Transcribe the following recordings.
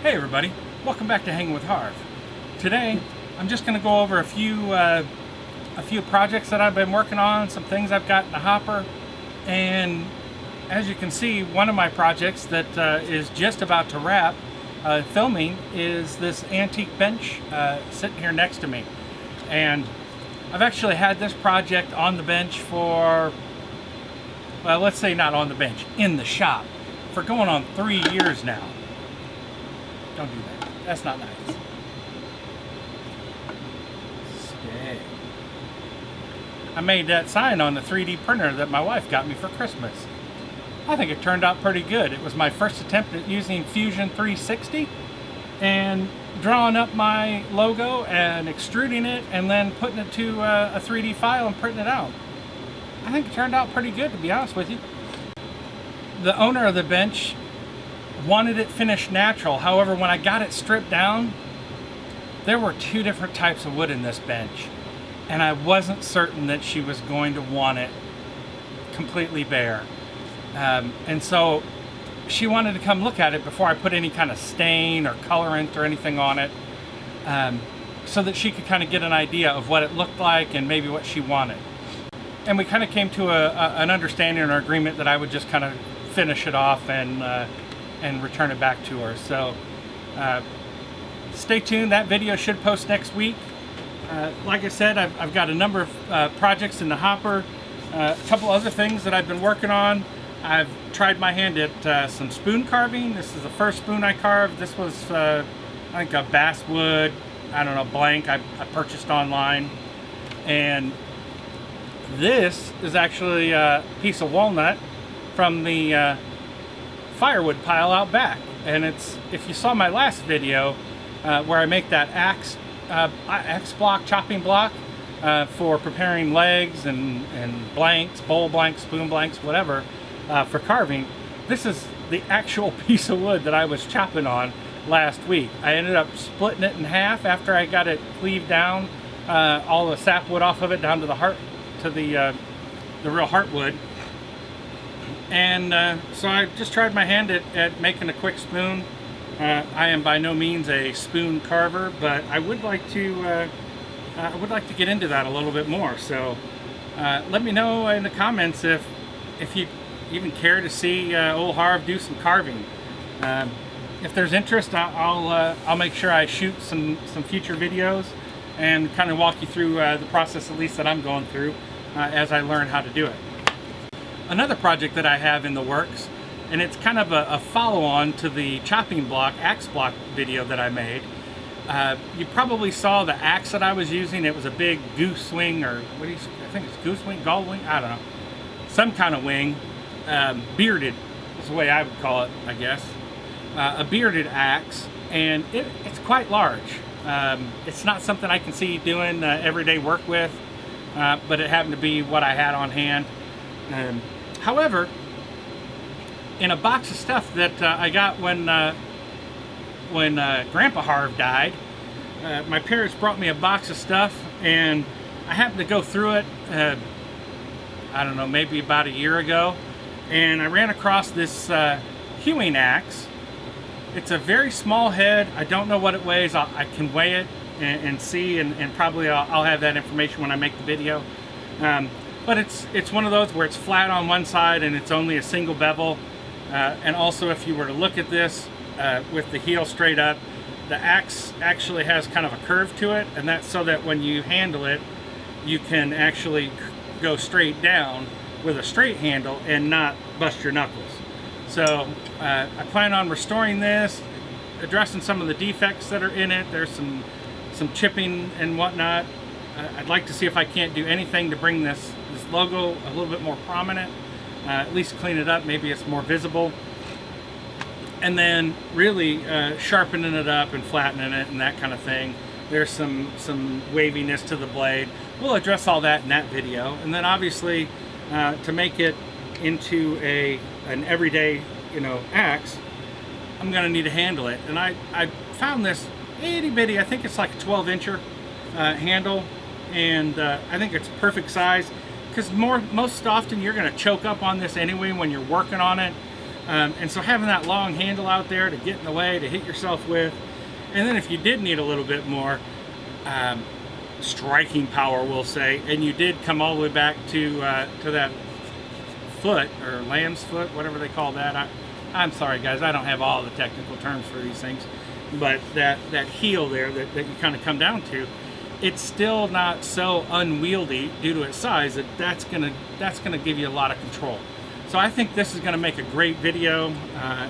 Hey everybody, welcome back to Hangin with Harv. Today, I'm just going to go over a few projects that I've been working on, some things I've got in the hopper, and as you can see, one of my projects that is just about to wrap filming is this antique bench sitting here next to me. And I've actually had this project on the bench for, well, let's say not on the bench, in the shop, for going on 3 years now. Don't do that. That's not nice. Stay. I made that sign on the 3D printer that my wife got me for Christmas. I think it turned out pretty good. It was my first attempt at using Fusion 360 and drawing up my logo and extruding it and then putting it to a 3D file and printing it out. I think it turned out pretty good, to be honest with you. The owner of the bench wanted it finished natural. However, when I got it stripped down, there were 2 different types of wood in this bench, and I wasn't certain that she was going to want it completely bare. And so she wanted to come look at it before I put any kind of stain or colorant or anything on it, so that she could kind of get an idea of what it looked like and maybe what she wanted. And we kind of came to an understanding or agreement that I would just kind of finish it off and return it back to her. So stay tuned. That video should post next week. Like I said, I've got a number of projects in the hopper, a couple other things that I've been working on. I've tried my hand at some spoon carving. This is the first spoon I carved. This was I think a basswood, I don't know, blank I purchased online. And this is actually a piece of walnut from the firewood pile out back. And it's, if you saw my last video where I make that axe block, chopping block for preparing legs and blanks, bowl blanks, spoon blanks, whatever, for carving, this is the actual piece of wood that I was chopping on last week. I ended up splitting it in half after I got it cleaved down, all the sapwood off of it down to the heart, to the real heartwood. And so I just tried my hand at making a quick spoon. I am by no means a spoon carver, but I would like to get into that a little bit more. So let me know in the comments if you even care to see old Harv do some carving. If there's interest, I'll make sure I shoot some future videos and kind of walk you through the process, at least that I'm going through, as I learn how to do it. Another project that I have in the works, and it's kind of a follow-on to the chopping block, axe block video that I made. You probably saw the axe that I was using. It was a big goose wing, or what do you, I think it's goose wing, gull wing, I don't know. Some kind of wing, bearded is the way I would call it, I guess. A bearded axe, and it's quite large. It's not something I can see doing everyday work with, but it happened to be what I had on hand. However, in a box of stuff that I got when Grandpa Harv died, my parents brought me a box of stuff, and I happened to go through it, I don't know, maybe about a year ago, and I ran across this Hewing Axe. It's a very small head. I don't know what it weighs. I can weigh it and see, and probably I'll have that information when I make the video. But it's one of those where it's flat on one side and it's only a single bevel. And also, if you were to look at this with the heel straight up, the axe actually has kind of a curve to it, and that's so that when you handle it, you can actually go straight down with a straight handle and not bust your knuckles. So I plan on restoring this, addressing some of the defects that are in it. There's some chipping and whatnot. I'd like to see if I can't do anything to bring this logo a little bit more prominent, at least clean it up, maybe it's more visible, and then really sharpening it up and flattening it and that kind of thing. There's some waviness to the blade. We'll address all that in that video, and then obviously to make it into an everyday, axe, I'm going to need to handle it. And I found this itty bitty, I think it's like a 12-incher handle, and I think it's perfect size, because most often you're going to choke up on this anyway when you're working on it. And so having that long handle out there to get in the way, to hit yourself with, and then if you did need a little bit more striking power, we'll say, and you did come all the way back to that foot, or lamb's foot, whatever they call that. I'm sorry guys, I don't have all the technical terms for these things, but that heel there that you kind of come down to, it's still not so unwieldy due to its size that's gonna give you a lot of control. So I think this is gonna make a great video.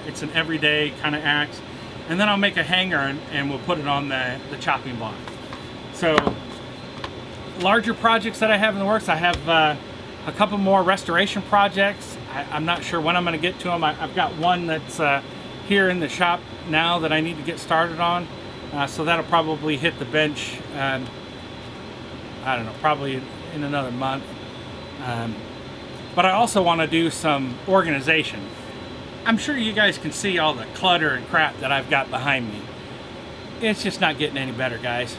It's an everyday kind of axe, and then I'll make a hanger and we'll put it on the chopping block. So larger projects that I have in the works, I have a couple more restoration projects. I'm not sure when I'm going to get to them. I've got one that's here in the shop now that I need to get started on. So that'll probably hit the bench, I don't know, probably in another month. But I also want to do some organization. I'm sure you guys can see all the clutter and crap that I've got behind me. It's just not getting any better, guys.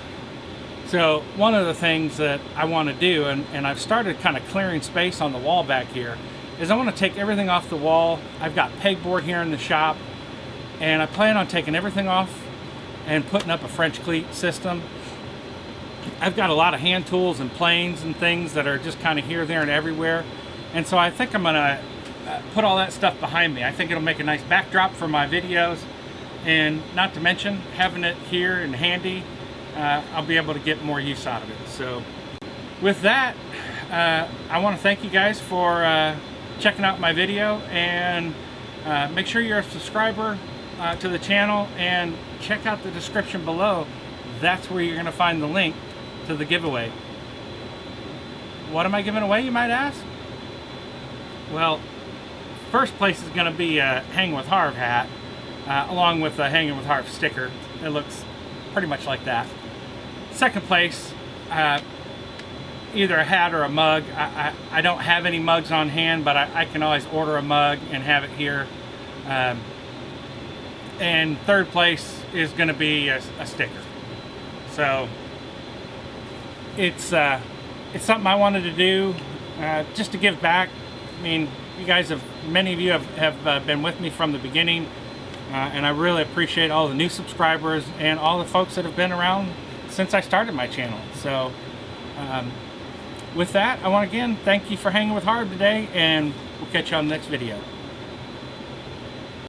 So one of the things that I want to do, and I've started kind of clearing space on the wall back here, is I want to take everything off the wall. I've got pegboard here in the shop, and I plan on taking everything off and putting up a French cleat system. I've got a lot of hand tools and planes and things that are just kind of here, there, and everywhere. And so I think I'm going to put all that stuff behind me. I think it'll make a nice backdrop for my videos, and not to mention having it here and handy, I'll be able to get more use out of it. So with that, I want to thank you guys for checking out my video, and make sure you're a subscriber to the channel, and check out the description below. That's where you're going to find the link to the giveaway. What am I giving away, you might ask? Well, first place is going to be a Hangin with Harv hat, along with a Hangin with Harv sticker. It looks pretty much like that. Second place, either a hat or a mug. I don't have any mugs on hand, but I can always order a mug and have it here. And third place is going to be a sticker. So it's something I wanted to do just to give back. I mean, you guys many of you have been with me from the beginning, and I really appreciate all the new subscribers and all the folks that have been around since I started my channel. So with that, I want to again thank you for hanging with Harv today, and we'll catch you on the next video.